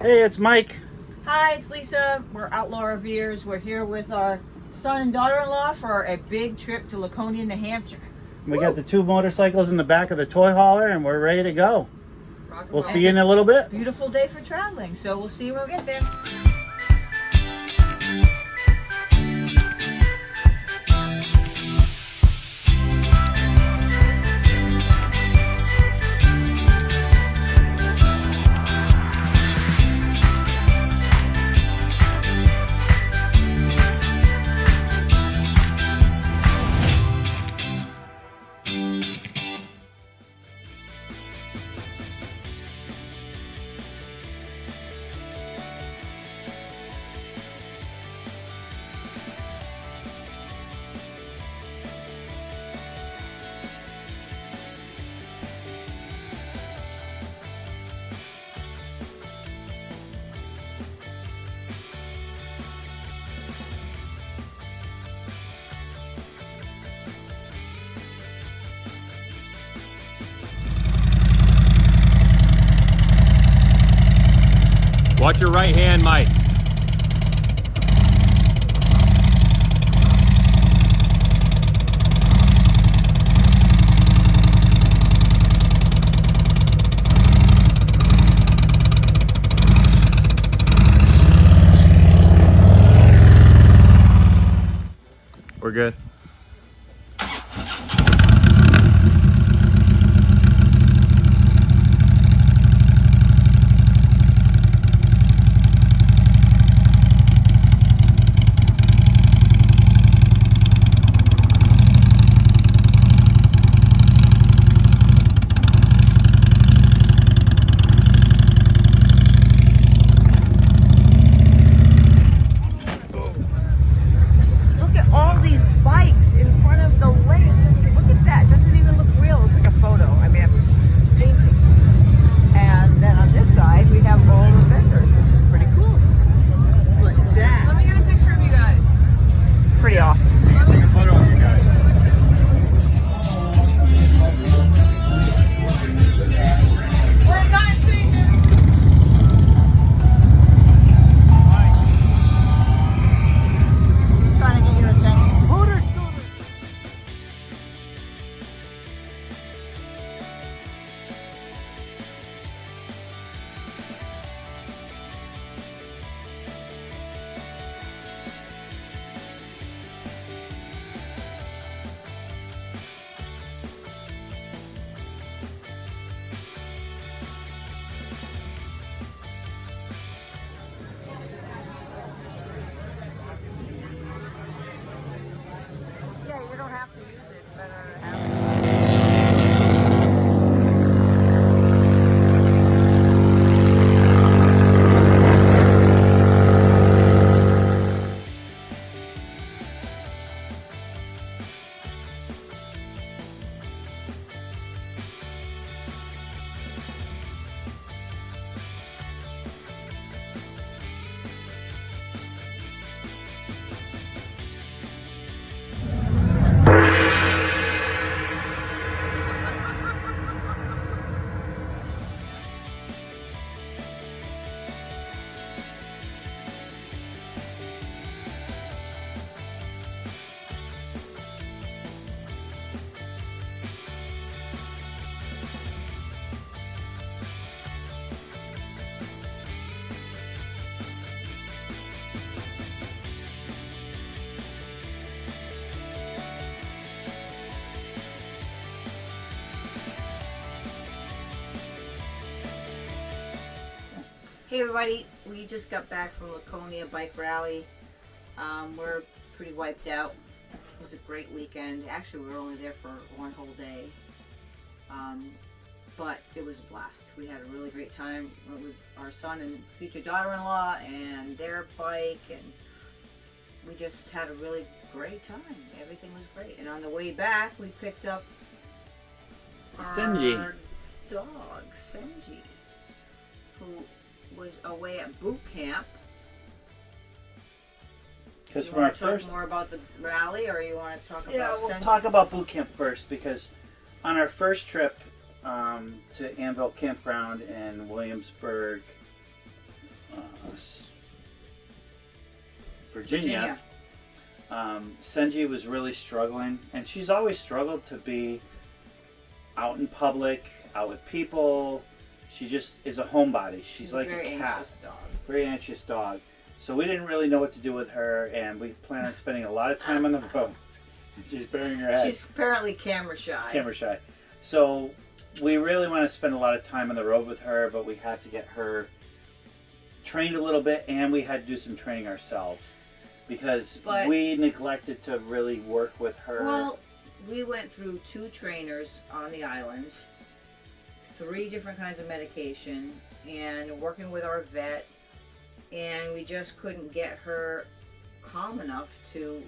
Hey, it's Mike. Hi, it's Lisa. We're Outlaw Reviewers. We're here with our son and daughter-in-law for a big trip to Laconia, New Hampshire. We got the two motorcycles in the back of the toy hauler and we're ready to go. We'll see you in a little bit. Beautiful day for traveling, so we'll see you when we get there. Watch your right hand, Mike. We're good. Hey everybody, we just got back from Laconia Bike Rally. We're pretty wiped out. It was a great weekend. Actually, we were only there for one whole day. But it was a blast. We had a really great time with our son and future daughter-in-law and their bike, and we just had a really great time. Everything was great. And on the way back, we picked up Senge. our dog, Senge, who was away at boot camp. Because You from our want to talk first, more about the rally, or you want to talk about we'll Senge? talk about boot camp first. Because on our first trip to Anvil Campground in Williamsburg, Virginia. Senge was really struggling, and she's always struggled to be out in public, out with people. She just is a homebody. She's like a cat. Very anxious dog. So we didn't really know what to do with her, and we plan on spending a lot of time on the road. She's burying her head. She's apparently camera shy. She's camera shy. So we really want to spend a lot of time on the road with her, but we had to get her trained a little bit, and we had to do some training ourselves because we neglected to really work with her. Well, we went through 2 trainers on the island, 3 different kinds of medication, and working with our vet, and we just couldn't get her calm enough to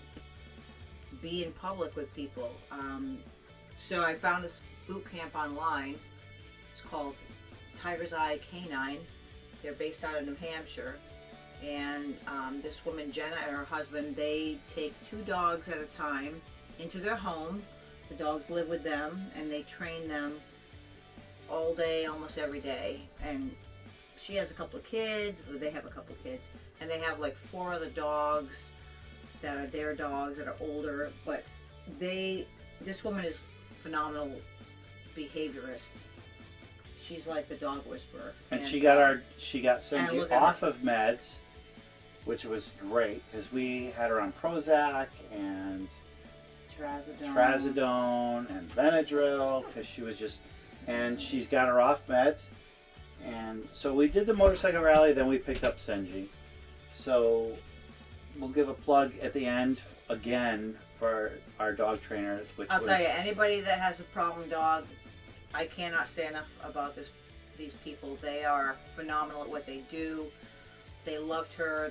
be in public with people. So I found this boot camp online. It's called Tiger's Eye Canine. They're based out of New Hampshire. And this woman, Jenna, and her husband, they take 2 dogs at a time into their home. The dogs live with them, and they train them all day, almost every day. And she has a couple of kids, they have a couple of kids, and they have like 4 other dogs that are their dogs that are older, but this woman is phenomenal behaviorist. She's like the dog whisperer. And she got Senge off of meds, which was great because we had her on Prozac and Trazodone and Benadryl because she was just, and she's got her off meds. And so we did the motorcycle rally, then we picked up Senge. So we'll give a plug at the end again for our dog trainer. I'll tell you, anybody that has a problem dog, I cannot say enough about these people. They are phenomenal at what they do. They loved her.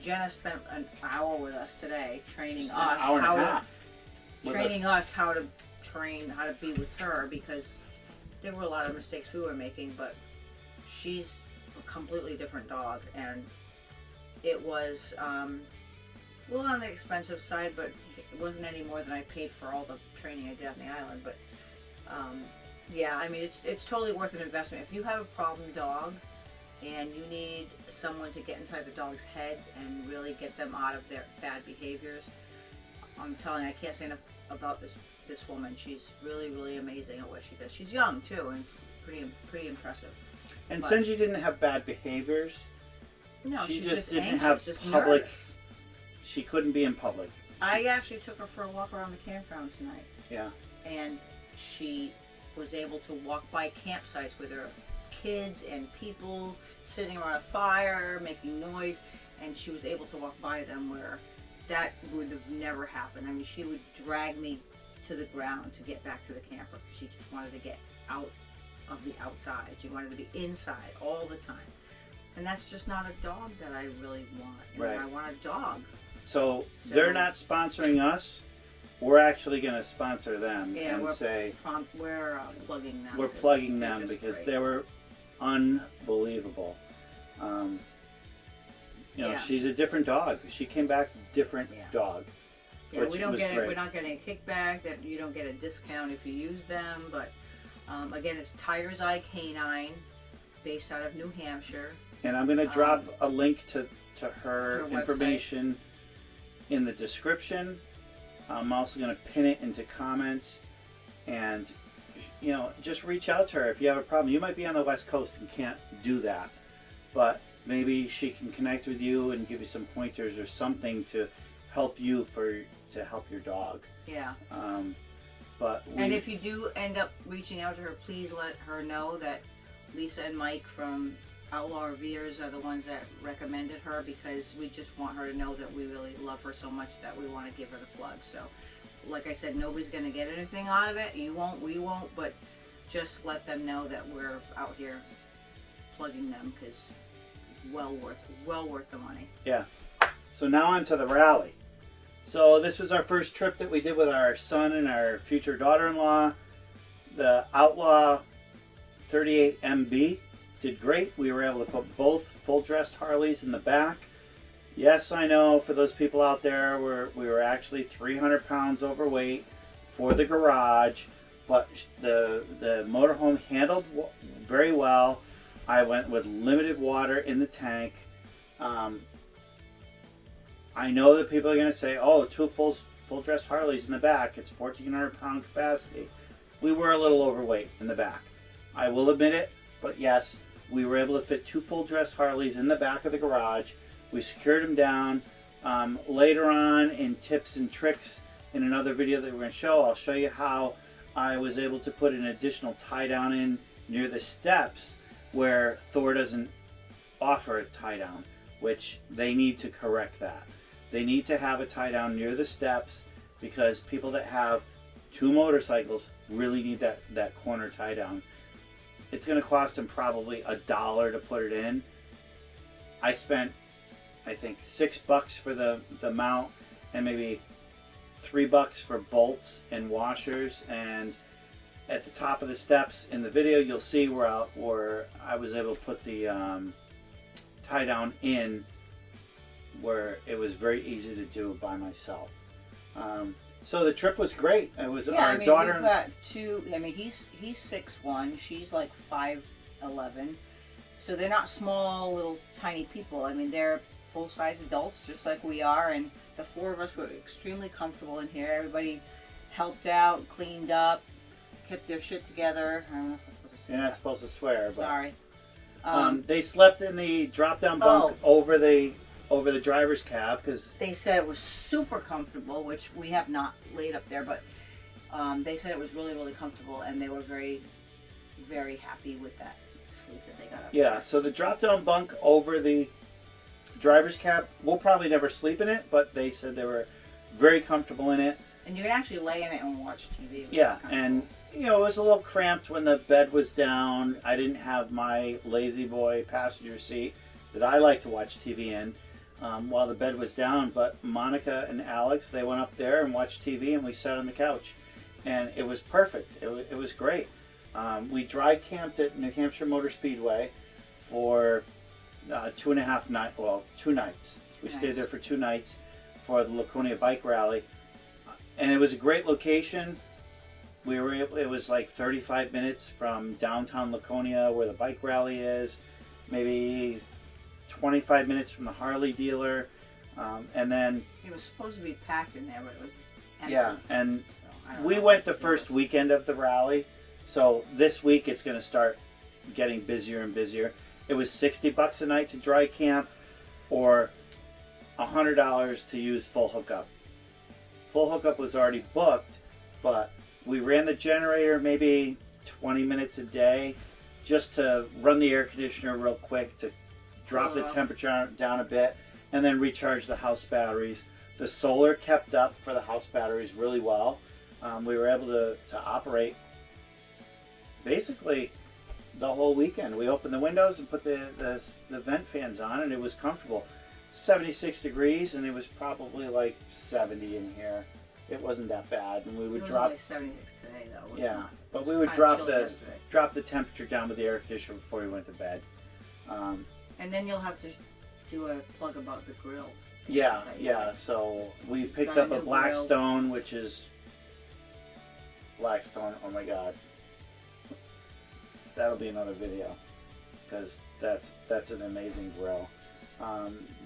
Jenna spent an hour with us today training us how to train, how to be with her, because there were a lot of mistakes we were making, but she's a completely different dog, and it was a little on the expensive side, but it wasn't any more than I paid for all the training I did on the island. But yeah, I mean, it's totally worth an investment. If you have a problem dog and you need someone to get inside the dog's head and really get them out of their bad behaviors, I'm telling you, I can't say enough about this woman. She's really, really amazing at what she does. She's young too, and pretty impressive. And Senge didn't have bad behaviors. No, she she's just didn't anxious, have just public. nervous. She couldn't be in public. I actually took her for a walk around the campground tonight. Yeah. And she was able to walk by campsites with her kids and people sitting around a fire, making noise, and she was able to walk by them where that would have never happened. I mean, she would drag me to the ground to get back to the camper. She just wanted to get out of the outside. She wanted to be inside all the time. And that's just not a dog that I really want. Right. I want a dog. So they're not sponsoring us. We're actually going to sponsor them Yeah, and we're say we're plugging them. we're plugging them just because great. they were unbelievable. Yeah. She's a different dog. She came back different dog. Yeah, which we don't was get great. we're not getting a kickback. That you don't get a discount if you use them. But again, it's Tiger's Eye Canine, based out of New Hampshire. And I'm going to drop a link to her her information in the description. I'm also going to pin it into comments, and just reach out to her if you have a problem. You might be on the West Coast and can't do that, but maybe she can connect with you and give you some pointers or something to help you to help your dog. Yeah. And if you do end up reaching out to her, please let her know that Lisa and Mike from Outlaw Reviewers are the ones that recommended her, because we just want her to know that we really love her so much that we want to give her the plug. So, like I said, nobody's going to get anything out of it. You won't, we won't, but just let them know that we're out here plugging them, because well worth the money. Yeah. So now on to the rally. So this was our first trip that we did with our son and our future daughter-in-law. The Outlaw 38 MB did great. We were able to put both full-dressed Harleys in the back. Yes, I know, for those people out there, we were actually 300 pounds overweight for the garage, but the motorhome handled very well. I went with limited water in the tank. I know that people are going to say, oh, two full dress Harleys in the back, it's 1,400 pound capacity. We were a little overweight in the back. I will admit it, but yes, we were able to fit two full dress Harleys in the back of the garage. We secured them down. Later on in tips and tricks in another video that we're going to show, I'll show you how I was able to put an additional tie down in near the steps where Thor doesn't offer a tie down, which they need to correct that. They need to have a tie down near the steps because people that have two motorcycles really need that corner tie down. It's going to cost them probably $1 to put it in. I spent, I think, $6 for the mount and maybe $3 for bolts and washers. And at the top of the steps in the video, you'll see where I was able to put the tie down in, where it was very easy to do by myself. So the trip was great. It was our daughter. We've got two. I mean, he's 6'1", she's like 5'11", so they're not small little tiny people. I mean, they're full-size adults just like we are, and the four of us were extremely comfortable in here. Everybody helped out, cleaned up, kept their shit together. I don't know if I'm supposed to say You're not supposed to swear, but sorry. they slept in the drop-down bunk over the driver's cab because they said it was super comfortable, which we have not laid up there, but they said it was really, really comfortable, and they were very, very happy with that sleep that they got up there. Yeah, so the drop-down bunk over the driver's cab, we'll probably never sleep in it, but they said they were very comfortable in it. And you can actually lay in it and watch TV. Yeah, and you know, it was a little cramped when the bed was down. I didn't have my lazy boy passenger seat that I like to watch TV in while the bed was down, but Monica and Alex, they went up there and watched TV, and we sat on the couch, and it was perfect. It was great. We dry camped at New Hampshire Motor Speedway for 2 nights. We stayed there for 2 nights for the Laconia Bike Rally, and it was a great location. We were able, it was like 35 minutes from downtown Laconia where the bike rally is, maybe 25 minutes from the Harley dealer, and then it was supposed to be packed in there, but it was empty. Yeah, and so, we went the first weekend of the rally, so this week it's going to start getting busier and busier. It was $60 a night to dry camp, or $100 to use full hookup. Full hookup was already booked, but we ran the generator maybe 20 minutes a day just to run the air conditioner real quick to drop the temperature down a bit, and then recharge the house batteries. The solar kept up for the house batteries really well. We were able to operate basically the whole weekend. We opened the windows and put the vent fans on, and it was comfortable. 76 degrees, and it was probably like 70 in here. It wasn't that bad, and we would drop. Like 76 today, though. Yeah, but we would drop the temperature down with the air conditioner before we went to bed. And then you'll have to do a plug about the grill. Yeah. So we picked up a Blackstone, which is Blackstone. Oh my God, that'll be another video because that's an amazing grill.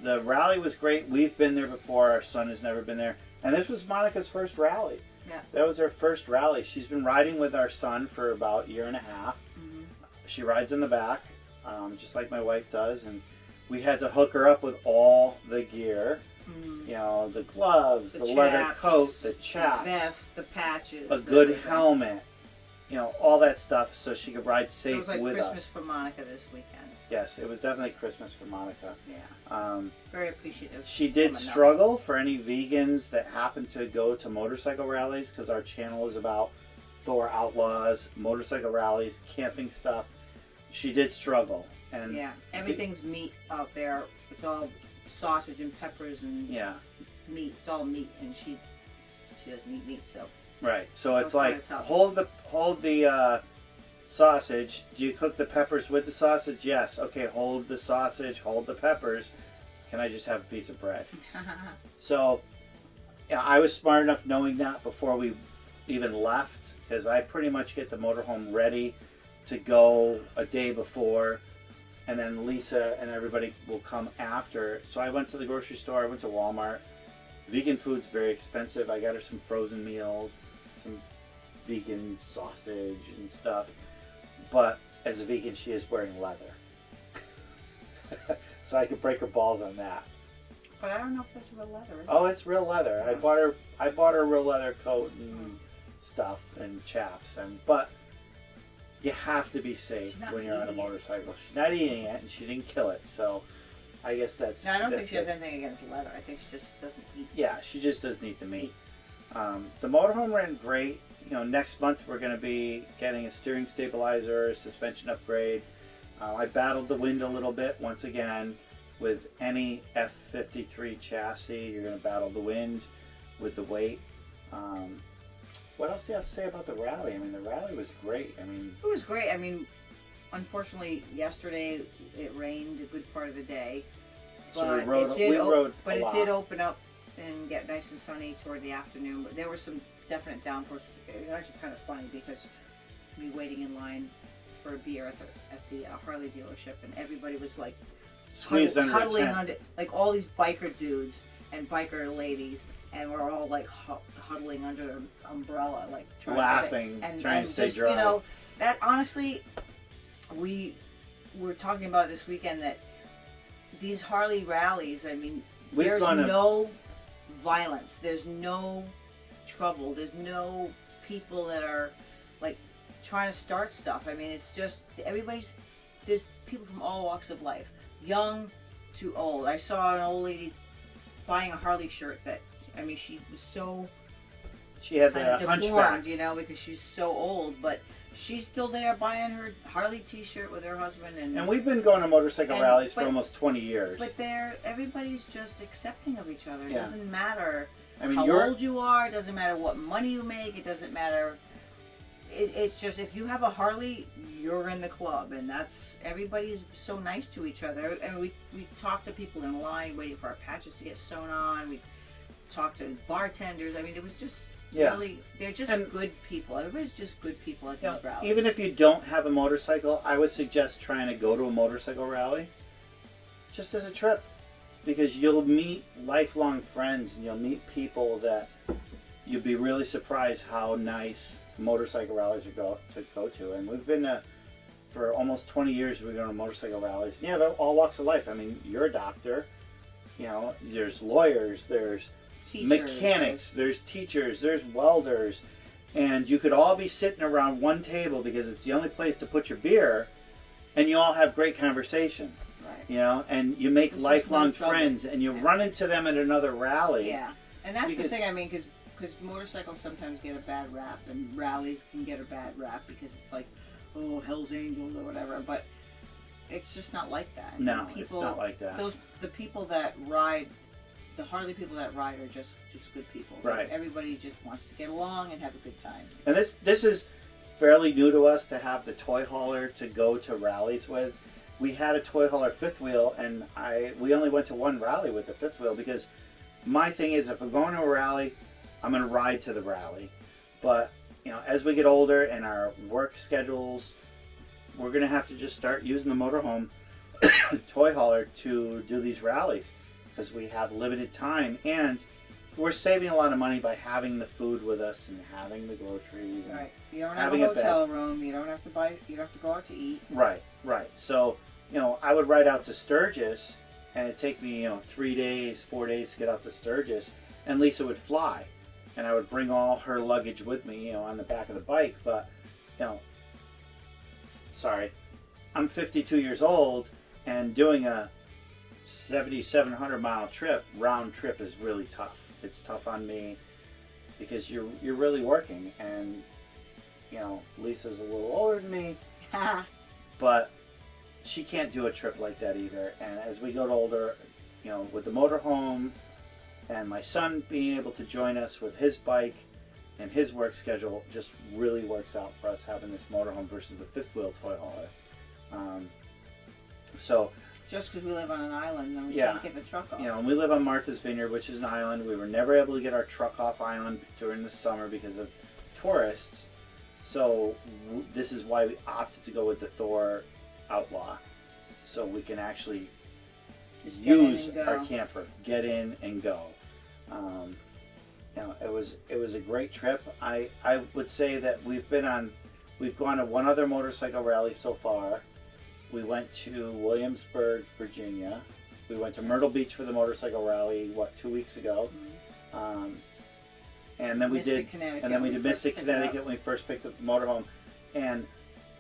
The rally was great. We've been there before. Our son has never been there, and this was Monica's first rally. Yeah, that was her first rally. She's been riding with our son for about 1.5 years. Mm-hmm. She rides in the back, just like my wife does, and we had to hook her up with all the gear. Mm-hmm. You know, the gloves, the leather coat, the chaps, the vest, the patches, a good helmet. You know, all that stuff so she could ride safe with us. It was like Christmas for Monica this weekend. Yes, it was definitely Christmas for Monica. Yeah. Very appreciative. She did struggle for any vegans that happen to go to motorcycle rallies, because our channel is about Thor Outlaws, motorcycle rallies, camping stuff. She did struggle. And yeah, everything's meat out there. It's all sausage and peppers and meat. It's all meat, and she doesn't eat meat, so. Right, so it's like hold the sausage. Do you cook the peppers with the sausage? Yes. Okay, hold the sausage, hold the peppers. Can I just have a piece of bread? So, yeah, I was smart enough knowing that before we even left, because I pretty much get the motorhome ready to go a day before. and then Lisa and everybody will come after. So I went to the grocery store, I went to Walmart. Vegan food's very expensive. I got her some frozen meals, some vegan sausage and stuff. But as a vegan, she is wearing leather. So I could break her balls on that. But I don't know if that's real leather, is it? Oh, it's real leather. Yeah. I bought her a real leather coat and stuff and chaps, but you have to be safe when you're on a motorcycle. She's not eating it, and she didn't kill it, so I guess that's. No, I don't think that's she has good. anything against leather. I think she just doesn't eat. Yeah, she just doesn't eat the meat. The motorhome ran great. Next month we're going to be getting a steering stabilizer, suspension upgrade. I battled the wind a little bit once again. With any F53 chassis, you're going to battle the wind with the weight. What else do you have to say about the rally? I mean, the rally was great. It was great. I mean, unfortunately, yesterday it rained a good part of the day. But so we rode it did open up and get nice and sunny toward the afternoon. But there were some definite downpours. It was actually kind of funny because we waiting in line for a beer at the Harley dealership, and everybody was like squeezed under huddling a tent. under, like all these biker dudes and biker ladies, and we're all like huddling under an umbrella, like laughing, trying to stay dry. That honestly, we were talking about this weekend that these Harley rallies, I mean, there's no violence, there's no trouble, there's no people that are like trying to start stuff. I mean, it's just there's people from all walks of life, young to old. I saw an old lady buying a Harley shirt that, I mean, she was so she had the deformed, hunchback, because she's so old, but she's still there buying her Harley t-shirt with her husband. And we've been going to motorcycle rallies for almost 20 years. But everybody's just accepting of each other. It Yeah. doesn't matter I mean, how old you are. It doesn't matter what money you make. It doesn't matter. It's just, if you have a Harley, you're in the club, and everybody's so nice to each other. And we talk to people in line waiting for our patches to get sewn on. We talk to bartenders. I mean, it was just really, they're just good people. Everybody's just good people at these rallies. Even if you don't have a motorcycle, I would suggest trying to go to a motorcycle rally just as a trip, because you'll meet lifelong friends and you'll meet people that you'll be really surprised how nice motorcycle rallies to go to. And we've been for almost 20 years. We've gone to motorcycle rallies. Yeah, they're all walks of life. I mean, you're a doctor. There's lawyers. There's teachers, mechanics. There's teachers. There's welders, and you could all be sitting around one table because it's the only place to put your beer, and you all have great conversation. Right. And you make lifelong friends, and you run into them at another rally. Yeah, and that's the thing. I mean, because motorcycles sometimes get a bad rap, and rallies can get a bad rap because it's like, oh, Hell's Angels or whatever. But it's just not like that. No, it's not like that. The people that ride, the Harley people that ride, are just good people. Right. Everybody just wants to get along and have a good time. And this is fairly new to us, to have the toy hauler to go to rallies with. We had a toy hauler fifth wheel, and we only went to one rally with the fifth wheel, because my thing is, if I'm going to a rally, I'm going to ride to the rally. But as we get older and our work schedules, we're going to have to just start using the motorhome toy hauler to do these rallies, because we have limited time, and we're saving a lot of money by having the food with us and having the groceries. And right. You don't have a hotel room. You don't have to buy. You don't have to go out to eat. Right. So, I would ride out to Sturgis, and it'd take me, 3 days, 4 days to get out to Sturgis, and Lisa would fly, and I would bring all her luggage with me, on the back of the bike. But, sorry, I'm 52 years old, and doing a 7,700 mile trip, round trip, is really tough. It's tough on me because you're really working, and Lisa's a little older than me, but she can't do a trip like that either. And as we get older, with the motorhome and my son being able to join us with his bike and his work schedule, just really works out for us having this motorhome versus the fifth wheel toy hauler. So just because we live on an island, and we can't get the truck off. And we live on Martha's Vineyard, which is an island. We were never able to get our truck off island during the summer because of tourists. So this is why we opted to go with the Thor Outlaw. so we can actually Just get in use and go. our camper, get in and go. You know, it was a great trip. I would say that we've gone to one other motorcycle rally so far. We went to Williamsburg, Virginia. We went to Myrtle Beach for the motorcycle rally, 2 weeks ago. And then we Mystic, did, Connecticut, and then we when did we first Mystic, picked it up. Connecticut when we first picked up the motorhome. And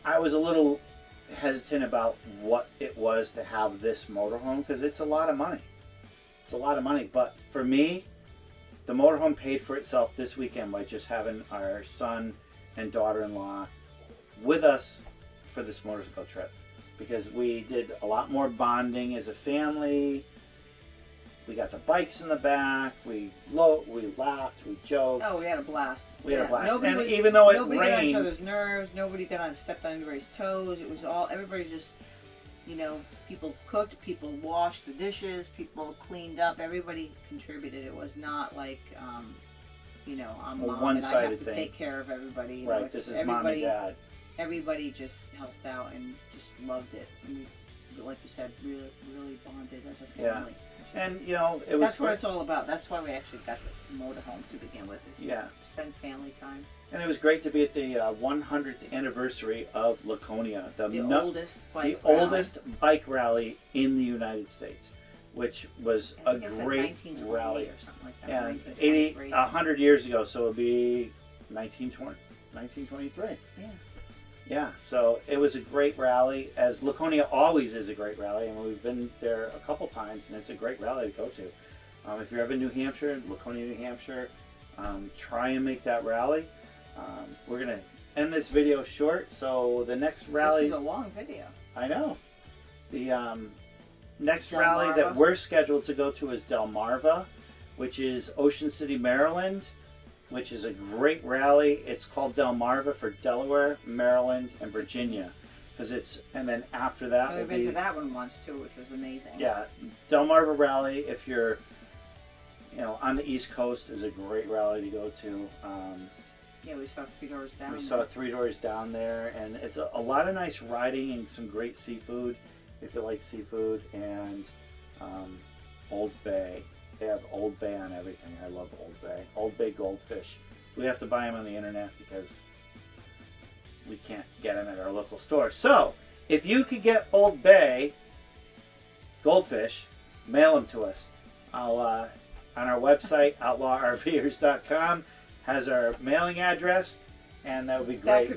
I was a little hesitant about what it was to have this motorhome because it's a lot of money. It's a lot of money, but for me, the motorhome paid for itself this weekend by just having our son and daughter-in-law with us for this motorcycle trip, because we did a lot more bonding as a family. We got the bikes in the back. We laughed. We joked. Oh, we had a blast. We had a blast. Nobody And was, even though it nobody got on each rained- other's nerves. Nobody stepped on anybody's toes. It was all, everybody just, you know, people cooked, people washed the dishes, people cleaned up. Everybody contributed. It was not like, you know, I'm A mom and I one-sided have to thing. take care of everybody. You know, Right. it's This is mom and everybody. dad. Everybody just helped out and just loved it. And like you said, really bonded as a family. And you know, it was. That's what it's all about. That's why we actually got the motorhome to begin with. Is Yeah. to spend family time. And it was great to be at the 100th anniversary of Laconia, The oldest bike rally in the United States, which was I a think it said great 1928 rally. or something like that. Yeah, 1923. 100 years ago, so it would be 1923. Yeah. Yeah, so it was a great rally, as Laconia always is a great rally, and we've been there a couple times, and it's a great rally to go to. If you're ever in New Hampshire, Laconia, New Hampshire, try and make that rally. We're going to end this video short, so the next rally... This is a long video. I know. The next Delmarva. rally that we're scheduled to go to is Delmarva, which is Ocean City, Maryland, which is a great rally. It's called Delmarva for Delaware, Maryland, and Virginia, because it's. And then after that, We've been to that one once too, which was amazing. Yeah, Delmarva rally. If you're, you know, on the East Coast, is a great rally to go to. Yeah, we saw 3 doors down. We saw 3 doors down there, and it's a lot of nice riding and some great seafood, if you like seafood, and Old Bay. They have Old Bay on everything. I love Old Bay. Old Bay goldfish. We have to buy them on the internet because we can't get them at our local store. So, if you could get Old Bay goldfish, mail them to us. I'll on our website, outlawrvers.com, has our mailing address, and that would be great.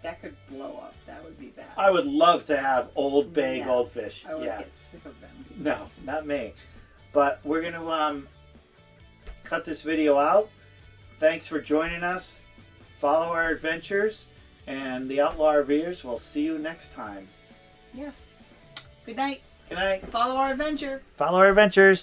That could blow up. That would be bad. I would love to have Old Bay No, goldfish. I would Yeah. get sick of them. No, not me. But we're going to cut this video out. Thanks for joining us. Follow our adventures, and the Outlaw RVers will see you next time. Yes. Good night. Good night. Follow our adventure. Follow our adventures.